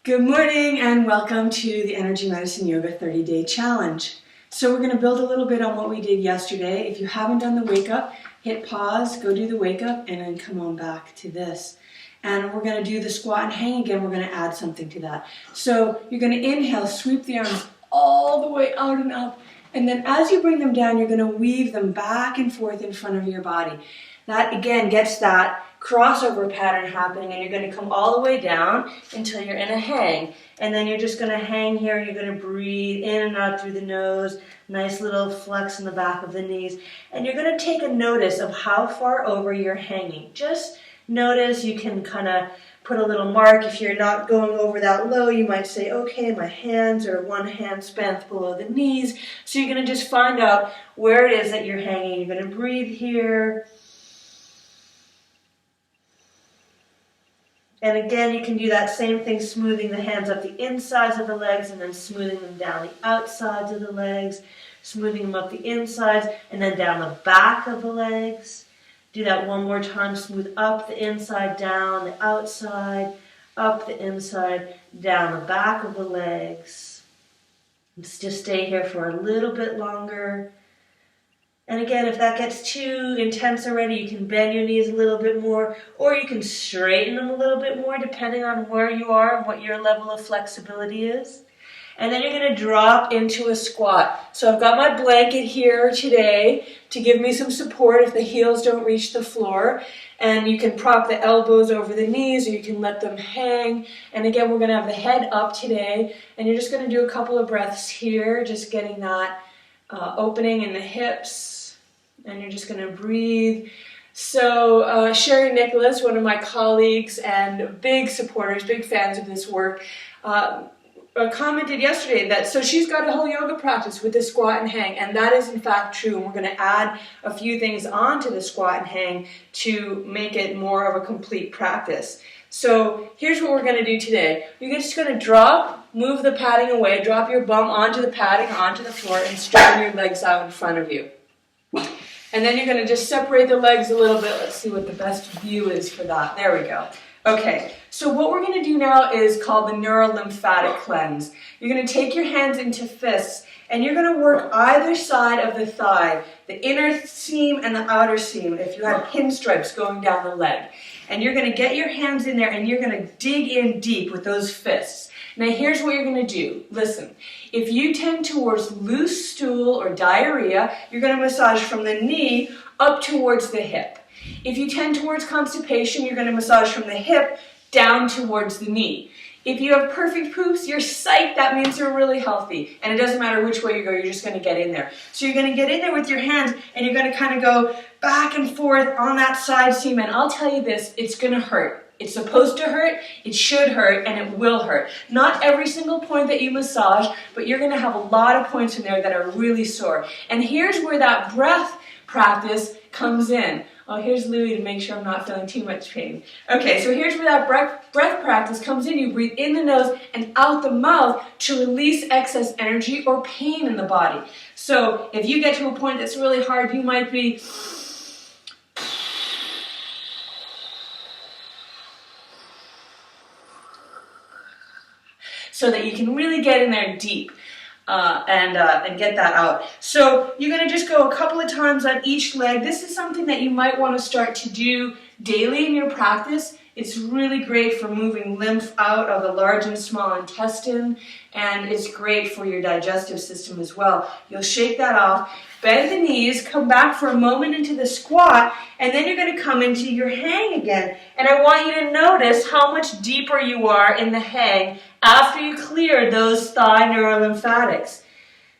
Good morning and welcome to the Energy Medicine Yoga 30-Day Challenge. So we're going to build a little bit on what we did yesterday. If you haven't done the wake up, hit pause, go do the wake up, and then come on back to this. And we're going to do the squat and hang again. We're going to add something to that. So you're going to inhale, sweep the arms all the way out and up. And then as you bring them down, you're going to weave them back and forth in front of your body. That again gets that crossover pattern happening, and you're going to come all the way down until you're in a hang. And then you're just going to hang here, and you're going to breathe in and out through the nose, nice little flex in the back of the knees. And you're going to take a notice of how far over you're hanging. Just notice. You can kind of put a little mark. If you're not going over that low, you might say, okay, my hands are one hand spent below the knees. So you're going to just find out where it is that you're hanging. You're going to breathe here. And again, you can do that same thing, smoothing the hands up the insides of the legs and then smoothing them down the outsides of the legs, smoothing them up the insides and then down the back of the legs. Do that one more time, smooth up the inside, down the outside, up the inside, down the back of the legs. Let's just stay here for a little bit longer. And again, if that gets too intense already, you can bend your knees a little bit more, or you can straighten them a little bit more, depending on where you are and what your level of flexibility is. And then you're going to drop into a squat. So I've got my blanket here today to give me some support if the heels don't reach the floor. And you can prop the elbows over the knees, or you can let them hang. And again, we're going to have the head up today. And you're just going to do a couple of breaths here, just getting that opening in the hips. And you're just going to breathe. So Sherry Nicholas, one of my colleagues and big supporters, big fans of this work, commented yesterday that so she's got a whole yoga practice with the squat and hang, and that is in fact true. And we're going to add a few things onto the squat and hang to make it more of a complete practice. So here's what we're going to do today. You're just going to drop, move the padding away, drop your bum onto the padding, onto the floor, and straighten your legs out in front of you. And then you're going to just separate the legs a little bit. Let's see what the best view is for that. There we go. Okay, so what we're going to do now is called the neurolymphatic cleanse. You're going to take your hands into fists, and you're going to work either side of the thigh, the inner seam and the outer seam, if you had pinstripes going down the leg. And you're going to get your hands in there, and you're going to dig in deep with those fists. Now here's what you're going to do. Listen, if you tend towards loose stool or diarrhea, you're going to massage from the knee up towards the hip. If you tend towards constipation, you're going to massage from the hip down towards the knee. If you have perfect poops, you're psyched. That means you're really healthy. And it doesn't matter which way you go, you're just going to get in there. So you're going to get in there with your hands, and you're going to kind of go back and forth on that side seam. And I'll tell you this, it's going to hurt. It's supposed to hurt, it should hurt, and it will hurt. Not every single point that you massage, but you're going to have a lot of points in there that are really sore. And here's where that breath practice comes in. Oh, here's Louie to make sure I'm not feeling too much pain. Okay, so here's where that breath practice comes in. You breathe in the nose and out the mouth to release excess energy or pain in the body. So if you get to a point that's really hard, you might be so that you can really get in there deep and get that out. So you're going to just go a couple of times on each leg. This is something that you might want to start to do daily in your practice. It's really great for moving lymph out of the large and small intestine, and it's great for your digestive system as well. You'll shake that off, bend the knees, come back for a moment into the squat, and then you're going to come into your hang again. And I want you to notice how much deeper you are in the hang after you clear those thigh neurolymphatics.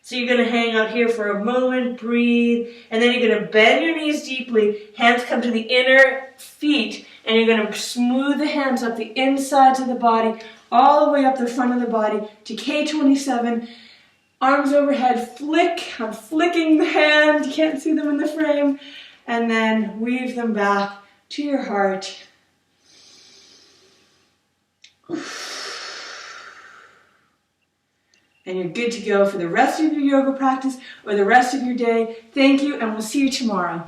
So you're going to hang out here for a moment, breathe, and then you're going to bend your knees deeply, hands come to the inner feet, and you're going to smooth the hands up the insides of the body, all the way up the front of the body to K27, arms overhead, flick, I'm flicking the hands, you can't see them in the frame, and then weave them back to your heart. And you're good to go for the rest of your yoga practice or the rest of your day. Thank you, and we'll see you tomorrow.